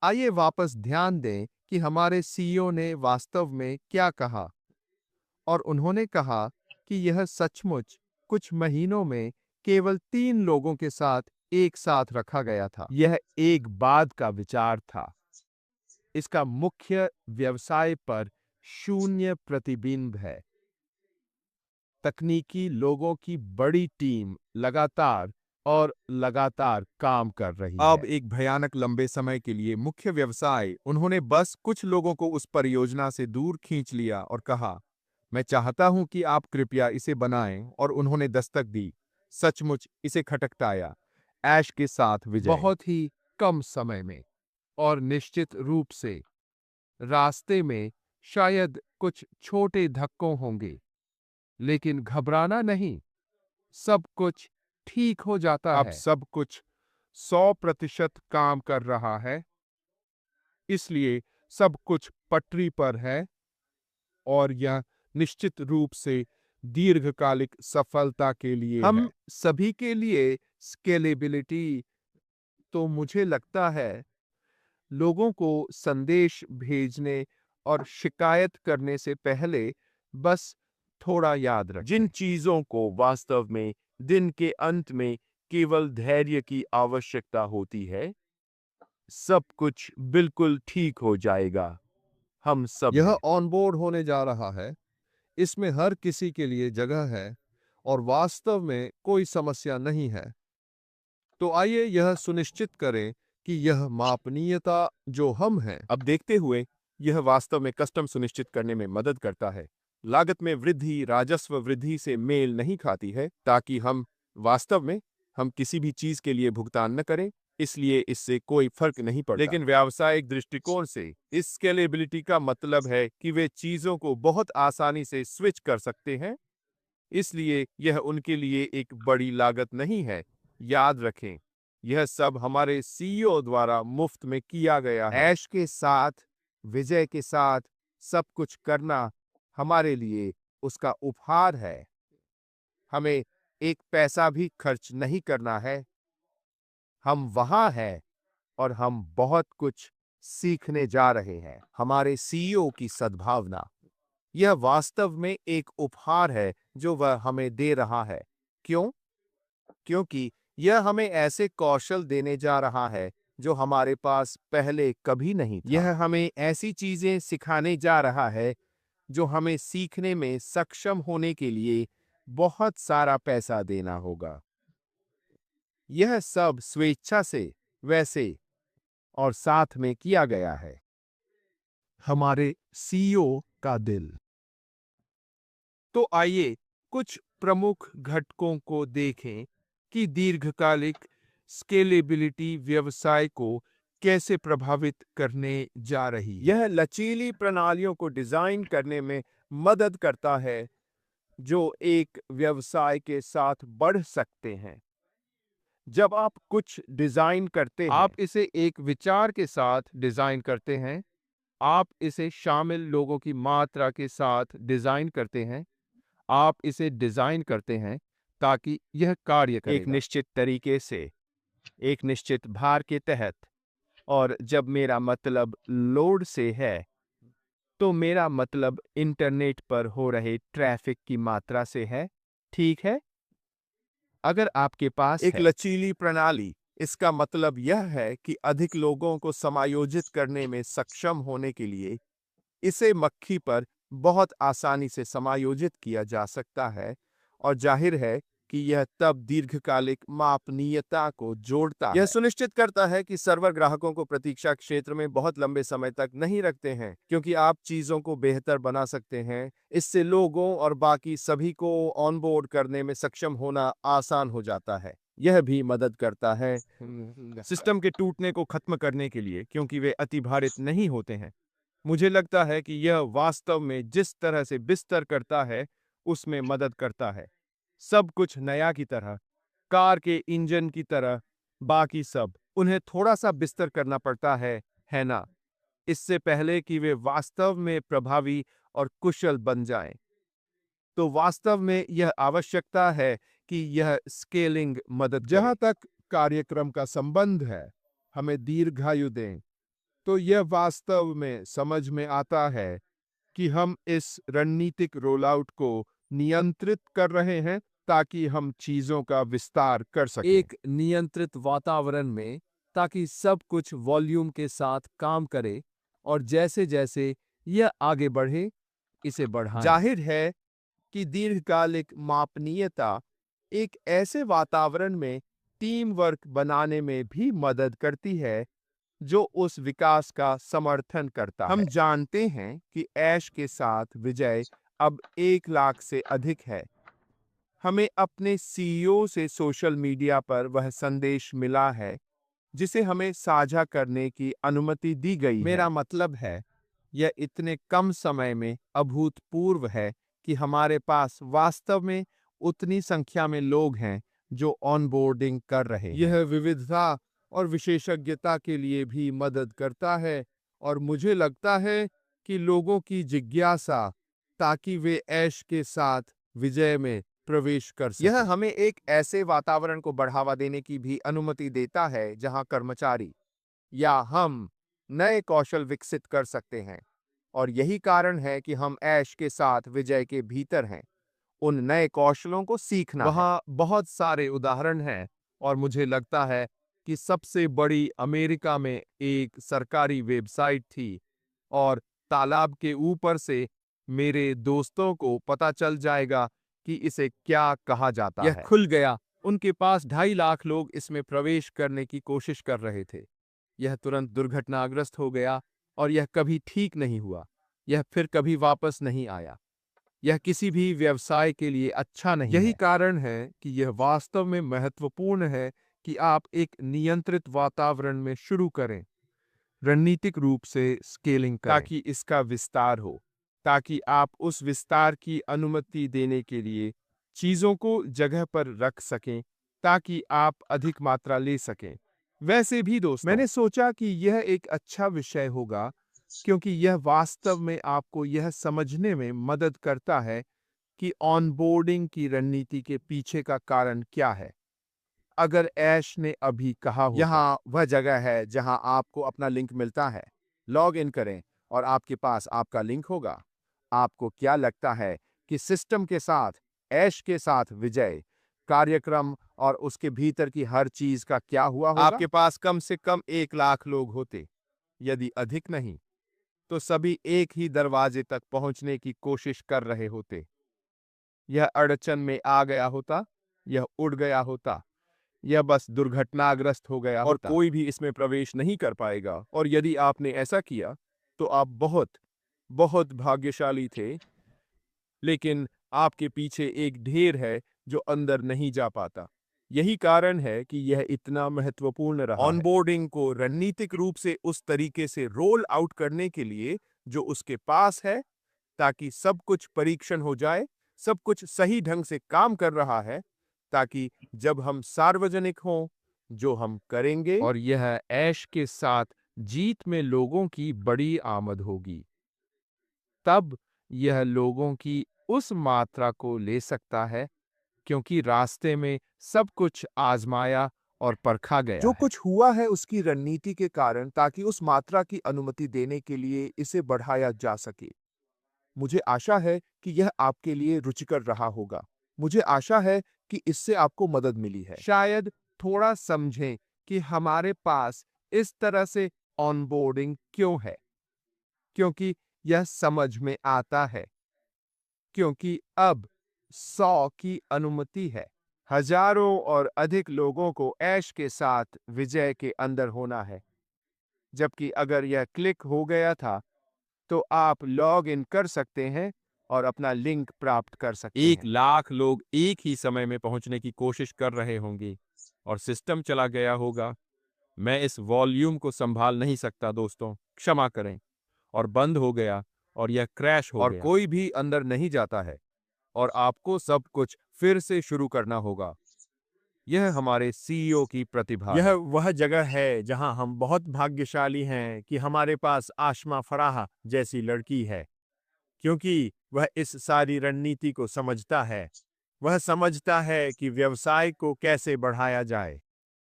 आइए वापस ध्यान दें कि हमारे सीईओ ने वास्तव में क्या कहा। और उन्होंने कहा कि यह सचमुच कुछ महीनों में केवल 3 लोगों के साथ एक साथ रखा गया था। यह एक बाद का विचार था। इसका मुख्य व्यवसाय पर शून्य प्रतिबिंब है। तकनीकी लोगों की बड़ी टीम लगातार काम कर रही है। अब एक भयानक लंबे समय के लिए मुख्य व्यवसाय, उन्होंने बस कुछ लोगों को उस परियोजना से दूर खींच लिया और कहा, मैं चाहता हूं कि आप कृपया इसे बनाएं, और उन्होंने दस्तक दी। सचमुच इसे खटखटाया। ऐश के साथ विजय। बहुत ही कम समय में। और निश्चित रूप से रास्ते में शायद कुछ छोटे धक्कों होंगे, लेकिन घबराना नहीं, सब कुछ ठीक हो जाता अब है। सब कुछ 100% काम कर रहा है, इसलिए सब कुछ पटरी पर है, और यह निश्चित रूप से दीर्घकालिक सफलता के लिए हम है। सभी के लिए स्केलेबिलिटी, तो मुझे लगता है, लोगों को संदेश भेजने और शिकायत करने से पहले बस थोड़ा याद रखें। जिन चीजों को वास्तव में दिन के अंत में केवल धैर्य की आवश्यकता होती है, सब कुछ बिल्कुल ठीक हो जाएगा। हम सब यह हैं। ऑनबोर्ड होने जा रहा है। इसमें हर किसी के लिए जगह है और वास्तव में कोई समस्या नहीं है। तो आइए यह सुनिश्चित करें कि यह मापनीयता जो हम हैं, अब देखते हुए, यह वास्तव में कस्टम सुनिश्चित करने में मदद करता है। लागत में वृद्धि राजस्व वृद्धि से मेल नहीं खाती है, ताकि हम वास्तव में हम किसी भी चीज के लिए भुगतान न करें, इसलिए इससे कोई फर्क नहीं पड़ता। लेकिन व्यावसायिक दृष्टिकोण से इस स्केलेबिलिटी का मतलब है कि वे चीजों को बहुत आसानी से स्विच कर सकते हैं, इसलिए यह उनके लिए एक बड़ी लागत नहीं है। याद रखें, यह सब हमारे सीईओ द्वारा मुफ्त में किया गया है। ऐश के साथ, विजय के साथ सब कुछ करना हमारे लिए उसका उपहार है। हमें एक पैसा भी खर्च नहीं करना है। हम वहां हैं और हम बहुत कुछ सीखने जा रहे हैं। हमारे सीईओ की सद्भावना, यह वास्तव में एक उपहार है जो वह हमें दे रहा है। क्यों? क्योंकि यह हमें ऐसे कौशल देने जा रहा है जो हमारे पास पहले कभी नहीं था। यह हमें ऐसी चीजें सिखाने जा रहा है जो हमें सीखने में सक्षम होने के लिए बहुत सारा पैसा देना होगा। यह सब स्वेच्छा से, वैसे और साथ में किया गया है। हमारे सीईओ का दिल। तो आइए कुछ प्रमुख घटकों को देखें कि दीर्घकालिक स्केलेबिलिटी व्यवसाय को कैसे प्रभावित करने जा रही है। यह लचीली प्रणालियों को डिजाइन करने में मदद करता है जो एक व्यवसाय के साथ बढ़ सकते हैं। जब आप कुछ डिजाइन करते हैं, आप इसे एक विचार के साथ डिजाइन करते हैं, आप इसे शामिल लोगों की मात्रा के साथ डिजाइन करते हैं, आप इसे डिजाइन करते हैं ताकि यह कार्य एक करेगा। निश्चित तरीके से, एक निश्चित भार के तहत, और जब मेरा मतलब लोड से है, तो मेरा मतलब इंटरनेट पर हो रहे ट्रैफिक की मात्रा से है। ठीक है? अगर आपके पास एक लचीली प्रणाली, इसका मतलब यह है कि अधिक लोगों को समायोजित करने में सक्षम होने के लिए इसे मक्खी पर बहुत आसानी से समायोजित किया जा सकता है, और जाहिर है कि यह तब दीर्घकालिक मापनीयता को जोड़ता है। यह सुनिश्चित करता है कि सर्वर ग्राहकों को प्रतीक्षा क्षेत्र में बहुत लंबे समय तक नहीं रखते हैं, क्योंकि आप चीजों को बेहतर बना सकते हैं। इससे लोगों और बाकी सभी को ऑनबोर्ड करने में सक्षम होना आसान हो जाता है। यह भी मदद करता है सिस्टम के टूटने को खत्म करने के लिए, क्योंकि वे अतिभारित नहीं होते हैं। मुझे लगता है कि यह वास्तव में जिस तरह से बिस्तर करता है, उसमें मदद करता है। सब कुछ नया की तरह, कार के इंजन की तरह, बाकी सब। उन्हें थोड़ा सा बिस्तर करना पड़ता है ना? इससे पहले कि वे वास्तव में प्रभावी और कुशल बन जाएं। तो वास्तव में यह आवश्यकता है कि यह स्केलिंग मदद करे। जहां तक कार्यक्रम का संबंध है, हमें दीर्घायु दें। तो यह वास्तव में समझ में आता है कि हम इस रणनीतिक रोलआउट को नियंत्रित कर रहे हैं ताकि हम चीजों का विस्तार कर सकें। एक नियंत्रित वातावरण में, ताकि सब कुछ वॉल्यूम के साथ काम करे और जैसे जैसे यह आगे बढ़े, इसे बढ़ाएं। जाहिर है कि दीर्घकालिक मापनीयता एक ऐसे वातावरण में टीम वर्क बनाने में भी मदद करती है जो उस विकास का समर्थन करता है। हम जानते हैं कि ऐश के साथ विजय अब 1 लाख से अधिक है। हमें अपने सीईओ से सोशल मीडिया पर वह संदेश मिला है जिसे हमें साझा करने की अनुमति दी गई है। मेरा मतलब है, यह इतने कम समय में अभूतपूर्व है कि हमारे पास वास्तव में उतनी संख्या में लोग हैं जो ऑनबोर्डिंग कर रहे हैं। यह विविधता और विशेषज्ञता के लिए भी मदद करता है और मुझे लगता है कि लोगों की जिज्ञासा ताकि वे ऐश के साथ विजय में प्रवेश कर सकें। यह हमें एक ऐसे वातावरण को बढ़ावा देने की भी अनुमति देता है जहां कर्मचारी या हम नए कौशल विकसित कर सकते हैं, और यही कारण है कि हम ऐश के साथ विजय के भीतर हैं। उन नए कौशलों को सीखना है। वहाँ बहुत सारे उदाहरण हैं और मुझे लगता है कि सबसे बड़ी अमेरिका में एक सरकारी वेबसाइट थी और तालाब के ऊपर से मेरे दोस्तों को पता चल जाएगा कि इसे क्या कहा जाता यह है। खुल गया। उनके पास 2.5 लाख लोग इसमें प्रवेश करने की कोशिश कर रहे थे। यह तुरंत दुर्घटनाग्रस्त हो गया और यह कभी ठीक नहीं हुआ। यह फिर कभी वापस नहीं आया। यह किसी भी व्यवसाय के लिए अच्छा नहीं यही है। कारण है कि यह वास्तव में महत्वपूर्ण है कि आप एक नियंत्रित वातावरण में शुरू करें, रणनीतिक रूप से स्केलिंग करें, ताकि इसका विस्तार हो, ताकि आप उस विस्तार की अनुमति देने के लिए चीजों को जगह पर रख सकें, ताकि आप अधिक मात्रा ले सकें। वैसे भी दोस्तों, मैंने सोचा कि यह एक अच्छा विषय होगा क्योंकि यह वास्तव में आपको यह समझने में मदद करता है कि ऑनबोर्डिंग की रणनीति के पीछे का कारण क्या है। अगर ऐश ने अभी कहा होता, यहाँ वह जगह है जहाँ आपको अपना लिंक मिलता है। लॉग इन करें और आपके पास आपका लिंक होगा। आपको क्या लगता है कि सिस्टम के साथ, ऐश के साथ विजय कार्यक्रम और उसके भीतर की हर चीज का क्या हुआ होगा? आपके पास कम से कम 1 लाख लोग होते, यदि अधिक नहीं, तो सभी एक ही दरवाजे तक पहुंचने की कोशिश कर रहे होते। यह अड़चन में आ गया होता, यह उड़ गया होता, यह बस दुर्घटनाग्रस्त हो गया और कोई भी इसमें प्रवेश नहीं कर पाएगा। और यदि आपने ऐसा किया, तो आप बहुत, बहुत भाग्यशाली थे, लेकिन आपके पीछे एक ढेर है जो अंदर नहीं जा पाता। यही कारण है कि यह इतना महत्वपूर्ण रहा है। ऑनबोर्डिंग को रणनीतिक रूप से उस तरीके से रोल आउट करने के लिए जो उसके पास है, ताकि सब कुछ परीक्षण हो जाए, सब कुछ सही ढंग से काम कर रहा है, ताकि जब हम सार्वजनिक हों, जो हम करेंगे, और यह ऐश के साथ जीत में लोगों की बड़ी आमद होगी, तब यह लोगों की उस मात्रा को ले सकता है, क्योंकि रास्ते में सब कुछ आजमाया और परखा गया जो है। कुछ हुआ है उसकी रणनीति के कारण, ताकि उस मात्रा की अनुमति देने के लिए इसे बढ़ाया जा सके। मुझे आशा है कि यह आपके लिए रुचिकर रहा होगा। मुझे आशा है कि इससे आपको मदद मिली है। शायद थोड़ा समझें कि हमारे पास इस तरह से ऑनबोर्डिंग क्यों है, क्योंकि यह समझ में आता है, क्योंकि अब 100 की अनुमति है। हजारों और अधिक लोगों को ऐश के साथ विजय के अंदर होना है, जबकि अगर यह क्लिक हो गया था, तो आप लॉग इन कर सकते हैं और अपना लिंक प्राप्त कर सकते हैं। 1 लाख लोग एक ही समय में पहुंचने की कोशिश कर रहे होंगे और सिस्टम चला गया होगा। मैं इस वॉल्यूम को संभाल नहीं सकता दोस्तों, क्षमा करें। और बंद हो गया और यह क्रैश हो और गया। कोई भी अंदर नहीं जाता है और आपको सब कुछ फिर से शुरू करना होगा। यह हमारे सीईओ की प्रतिभा यह है। वह जगह है जहां हम बहुत भाग्यशाली हैं कि हमारे पास आशमा फराह जैसी लड़की है, क्योंकि वह इस सारी रणनीति को समझता है। वह समझता है कि व्यवसाय को कैसे बढ़ाया जाए।